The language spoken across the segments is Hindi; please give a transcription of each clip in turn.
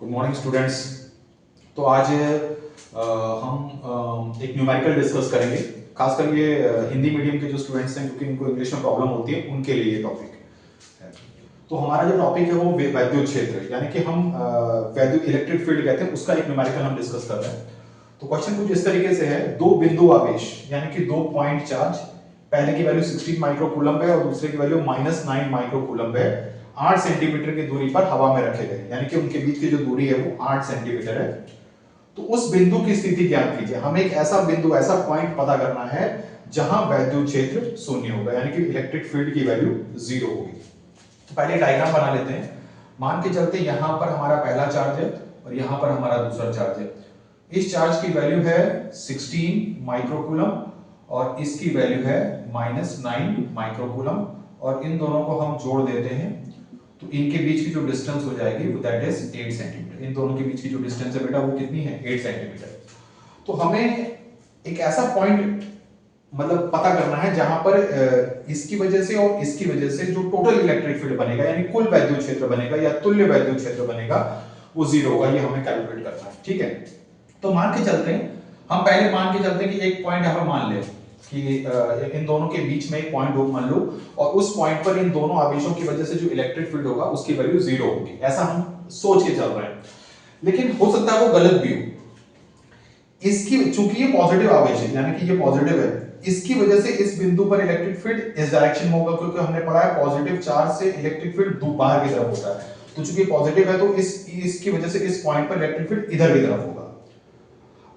Good morning students. तो आज हम एक न्यूमेरिकल डिस्कस करेंगे, खासकर ये हिंदी मीडियम के जो स्टूडेंट्स हैं क्योंकि इनको इंग्लिश में प्रॉब्लम होती है उनके लिए ये टॉपिक है। तो हमारा जो टॉपिक है वो वैद्युत क्षेत्र, यानी कि हम वैद्युत इलेक्ट्रिक फील्ड कहते हैं, उसका एक न्यूमेरिकल हम डिस्कस कर रहे हैं। तो क्वेश्चन कुछ इस तरीके से है, दो बिंदु आवेश यानी कि 2 पॉइंट चार्ज, पहले की वैल्यू 16 माइक्रोकूलम्ब है और दूसरे की वैल्यू -9 माइक्रोकूलम्ब है, 8 सेंटीमीटर की दूरी पर हवा में रखे गए, यानी कि उनके बीच की जो दूरी है वो 8 सेंटीमीटर है। तो उस बिंदु की स्थिति ज्ञात कीजिए। हमें एक ऐसा बिंदु, ऐसा पॉइंट पता करना है जहां वैद्युत क्षेत्र शून्य होगा, यानी कि इलेक्ट्रिक फील्ड की वैल्यू 0 होगी। तो पहले डायग्राम बना लेते हैं। मान के चलते यहां पर हमारा पहला चार्ज है और यहां पर हमारा दूसरा चार्ज है। इस चार्ज की वैल्यू है 16 माइक्रोकूलम्ब और इसकी वैल्यू है -9 माइक्रोकूलम्ब, और इन दोनों को हम जोड़ देते हैं तो इनके बीच की जो डिस्टेंस हो जाएगी वो दैट इज 8 सेंटीमीटर। इन दोनों के बीच की जो डिस्टेंस है बेटा वो कितनी है, 8 सेंटीमीटर। तो हमें एक ऐसा पॉइंट मतलब पता करना है जहां पर इसकी वजह से और इसकी वजह से जो टोटल इलेक्ट्रिक फील्ड बनेगा, यानी कुल वैद्युत क्षेत्र बनेगा या तुल्य वैद्युत क्षेत्र बनेगा, वो 0 होगा। ये हमें कैलकुलेट करना है, ठीक है। तो मान के चलते हैं, हम पहले मान के चलते हैं कि एक पॉइंट यहां मान ले कि इन दोनों के बीच में एक पॉइंट हो मान लो, और उस पॉइंट पर इन दोनों आवेशों की वजह से जो इलेक्ट्रिक फील्ड होगा उसकी वैल्यू 0 होगी, ऐसा हम सोच के चल रहे हैं। लेकिन हो सकता है वो गलत भी हो। इसकी चूंकि ये पॉजिटिव आवेश है, यानी कि ये पॉजिटिव है, इसकी वजह से इस बिंदु पर इलेक्ट्रिक फील्ड इस डायरेक्शन में होगा, क्योंकि हमने पढ़ा है पॉजिटिव चार्ज से इलेक्ट्रिक फील्ड बाहर की तरफ होता है। तो चूंकि पॉजिटिव है तो इसकी वजह से इस पॉइंट पर इलेक्ट्रिक फील्ड इधर की तरफ होगा।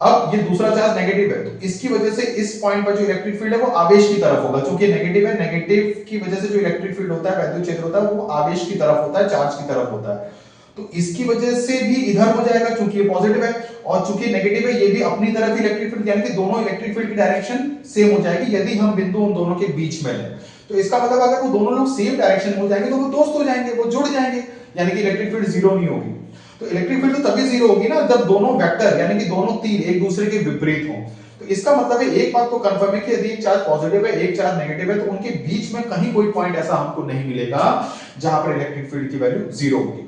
अब ये दूसरा चार्ज नेगेटिव है तो इसकी वजह से इस पॉइंट पर जो इलेक्ट्रिक फील्ड है वो आवेश की तरफ होगा। क्योंकि नेगेटिव है, नेगेटिव की वजह से जो इलेक्ट्रिक फील्ड होता है, वैद्युत क्षेत्र होता है, वो आवेश की तरफ होता है, चार्ज की तरफ होता है। तो इसकी वजह से भी इधर हो जाएगा क्योंकि ये पॉजिटिव है, और चूंकि नेगेटिव है ये भी अपनी तरफ इलेक्ट्रिक फील्ड, यानी कि दोनों इलेक्ट्रिक फील्ड की डायरेक्शन सेम हो जाएगी यदि हम बिंदु उन दोनों के बीच में लें। तो इसका मतलब अगर वो दोनों लोग सेम डायरेक्शन में हो जाएंगे तो वो दोस्त हो जाएंगे, वो जुड़ जाएंगे, यानी कि इलेक्ट्रिक फील्ड 0 नहीं होगी। तो इलेक्ट्रिक फील्ड तो तभी 0 होगी ना जब दोनों वेक्टर, यानी कि दोनों तीर एक दूसरे के विपरीत हों। तो इसका मतलब है एक बात तो कंफर्म है कि यदि एक चार्ज पॉजिटिव है एक चार्ज नेगेटिव है तो उनके बीच में कहीं कोई पॉइंट ऐसा हमको नहीं मिलेगा जहां पर इलेक्ट्रिक फील्ड की वैल्यू 0 होगी।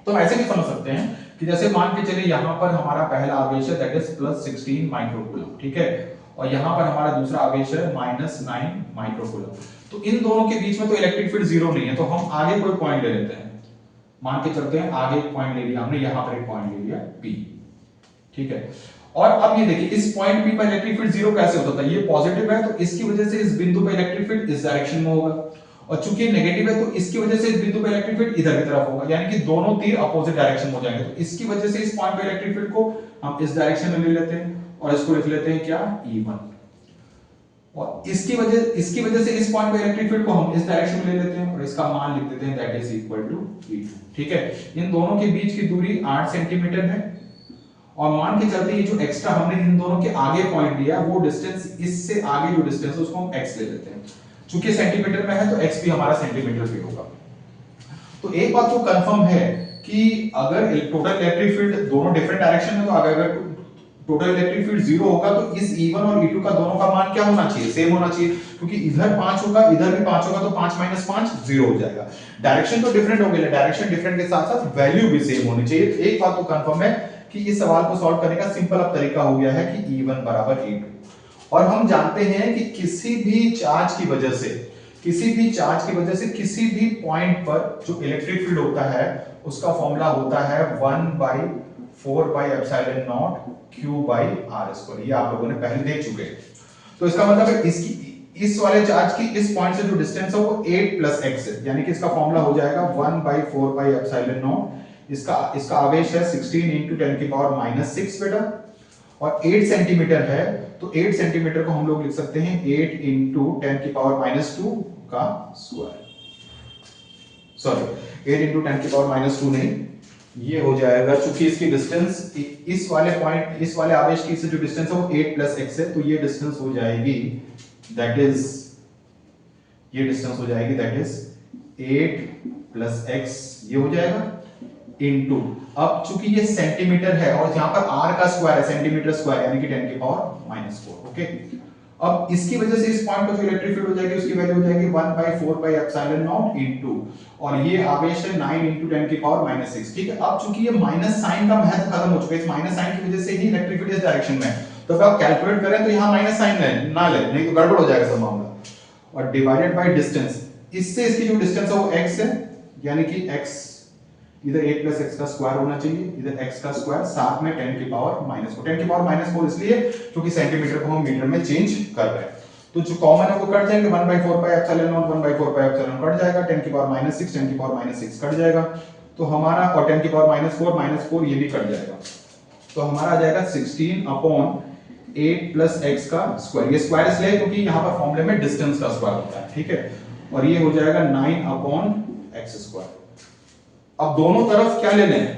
तो हम ऐसे भी समझ सकते हैं कि जैसे मान के चलिए यहां पर हमारा पहला आवेश है दैट इज +16 माइक्रोकूलम्ब, ठीक है, और यहां पर हमारा दूसरा आवेश है -9 माइक्रोकूलम्ब। तो इन दोनों के बीच में तो इलेक्ट्रिक फील्ड 0 नहीं है, तो हम आगे कोई पॉइंट ले लेते हैं। मान के चलते हैं आगे एक पॉइंट ले लिया हमने, यहां पर एक पॉइंट ले लिया P, ठीक है। और अब ये देखिए इस पॉइंट P पर इलेक्ट्रिक फील्ड 0 कैसे होता था, ये पॉजिटिव है तो इसकी वजह से इस बिंदु पर इलेक्ट्रिक फील्ड इस डायरेक्शन में होगा, और चूंकि नेगेटिव है तो इसकी वजह से इस बिंदु पर इलेक्ट्रिक फील्ड इधर की तरफ होगा, यानी कि दोनों तीर अपोजिट डायरेक्शन में हो जाएंगे। तो इसकी वजह से इस पॉइंट पर इलेक्ट्रिक फील्ड को हम इस डायरेक्शन में ले लेते हैं और इसको लिख लेते हैं क्या, E1, और इसकी वजह से इस पॉइंट पे इलेक्ट्रिक फील्ड को हम इस डायरेक्शन में ले लेते हैं और इसका मान लिख देते हैं that is equal to E2, ठीक है। इन दोनों के बीच की दूरी 8 सेंटीमीटर है, और मान के चलते ये जो एक्स्ट्रा हमने इन दोनों के आगे पॉइंट लिया वो डिस्टेंस, इससे आगे जो डिस्टेंस है उसको हम x ले लेते हैं। चूंकि सेंटीमीटर में है तो x भी हमारा सेंटीमीटर पे होगा। तो एक बात तो कंफर्म है कि अगर टोटल इलेक्ट्रिक फील्ड दोनों डिफरेंट डायरेक्शन में, तो अगर टोटल इलेक्ट्रिक फील्ड 0 होगा तो इस E1 और E2 का दोनों का मान क्या होना चाहिए, सेम होना चाहिए, क्योंकि इधर 5 होगा इधर भी 5 होगा तो 5 - 5 0 हो जाएगा। डायरेक्शन तो डिफरेंट हो गया, डायरेक्शन डिफरेंट के साथ साथ वैल्यू भी सेम होनी चाहिए। तो एक बात तो कंफर्म है कि इस सवाल को सॉल्व करने का सिंपल अब तरीका हो गया है कि E1 बराबर E2, और हम जानते हैं कि किसी भी चार्ज की वजह से किसी भी पॉइंट पर जो इलेक्ट्रिक फील्ड होता है उसका फॉर्मूला होता है 1/4πε0 Q/r²। ये आप लोगों ने पहले देख चुके हैं। तो इसका मतलब है इस वाले चार्ज की इस पॉइंट से जो डिस्टेंस है वो 8 + x है, यानी कि इसका फॉर्मूला हो जाएगा 1/4πε0। इसका आवेश है 16 × 10⁻⁻6 बेटा, और 8 सेंटीमीटर है तो 8 सेंटीमीटर को हम लोग लिख सकते हैं 8 × 10⁻2 का स्क्वायर, सॉरी 8 × 10⁻2 नहीं, ये हो जाएगा, चूंकि इसकी डिस्टेंस इस वाले आवेश की से जो डिस्टेंस है वो 8 + x है, तो ये डिस्टेंस हो जाएगी दैट इज 8 + x, ये हो जाएगा इनटू, अब चूंकि ये सेंटीमीटर है और यहां पर r का स्क्वायर है, सेंटीमीटर स्क्वायर, यानी कि 10⁻⁴, ओके। अब इसकी वजह से इस पॉइंट पर जो इलेक्ट्रिक फील्ड हो जाएगी उसकी वैल्यू हो जाएगी 1/4πε0 इनटू, और ये आवेश है 9 × 10⁻⁻⁶। ठीक है, अब चूंकि ये माइनस साइन का महत्व खत्म हो चुका है, इस माइनस साइन की वजह से ही इलेक्ट्रिक फील्ड इस डायरेक्शन में है, तो अगर आप कैलकुलेट करें तो यहां माइनस साइन ना ले, नहीं तो गड़बड़ हो जाएगा सब मामला। और डिवाइडेड बाय डिस्टेंस, इससे इसकी जो डिस्टेंस है वो x है, यानी कि x इधर 8 + x का स्क्वायर होना चाहिए, इधर x का स्क्वायर, साथ में 10⁻⁻⁴। 10⁻⁴ इसलिए क्योंकि सेंटीमीटर को हम मीटर में चेंज कर रहे हैं, तो जो कॉमन है वो कट जाएंगे, 1/4πε0 1/4πε कट जाएगा, 10⁻⁻⁶ 10⁻⁻⁶ कट जाएगा, तो हमारा, और 10⁻⁻⁴ -4 कर जाएगा, तो हमारा आ जाएगा 16/8 + x का स्क्वायर। ये स्क्वायर इसलिए क्योंकि यहाँ पर फॉर्मूले में डिस्टेंस का स्क्वायर होता है, ठीक है, और ये हो जाएगा 9/x²। अब दोनों तरफ क्या लेने हैं,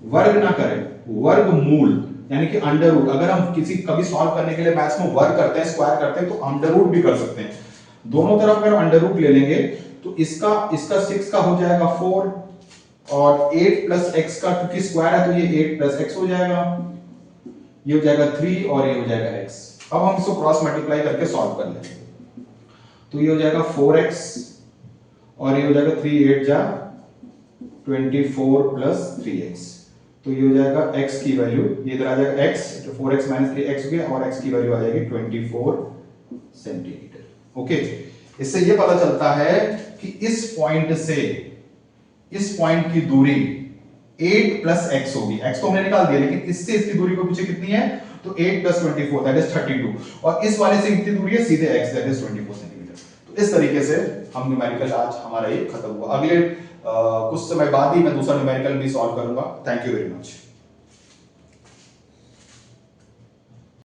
वर्ग ना करें, वर्गमूल यानी कि अंडर रूट। अगर हम कभी सॉल्व करने के लिए मैथ्स में वर्ग करते हैं, स्क्वायर करते हैं, तो अंडर रूट भी कर सकते हैं। दोनों तरफ अगर अंडर रूट ले लेंगे तो इसका 6 का हो जाएगा 4, और 8 + x का क्योंकि स्क्वायर है तो ये 8 + x हो जाएगा, ये हो जाएगा 3 और ये हो जाएगा x। अब हम इसको क्रॉस मल्टीप्लाई करके सॉल्व कर लेंगे, तो ये हो जाएगा 4x और ये हो जाएगा 3 8 जा 24 + 3x, तो ये हो जाएगा x की वैल्यू, ये इधर आ जाएगा x, तो 4x - 3x हो गया, और x की वैल्यू आ जाएगी 24 सेंटीमीटर। ओके, इससे ये पता चलता है कि इस पॉइंट से इस पॉइंट की दूरी 8 + x होगी। x तो हमने निकाल दिया, लेकिन इससे इसकी दूरी को पीछे कितनी है, तो 8 + 24 दैट इज 32, और इस वाले से कितनी दूरी है, सीधे x दैट इज 24 सेंटीमीटर। तो इस तरीके से हम न्यूमेरिकल आज हमारा ये खत्म हुआ। अगले कुछ समय बाद ही मैं दूसरा न्यूमेरिकल भी सॉल्व करूंगा। Thank you very much.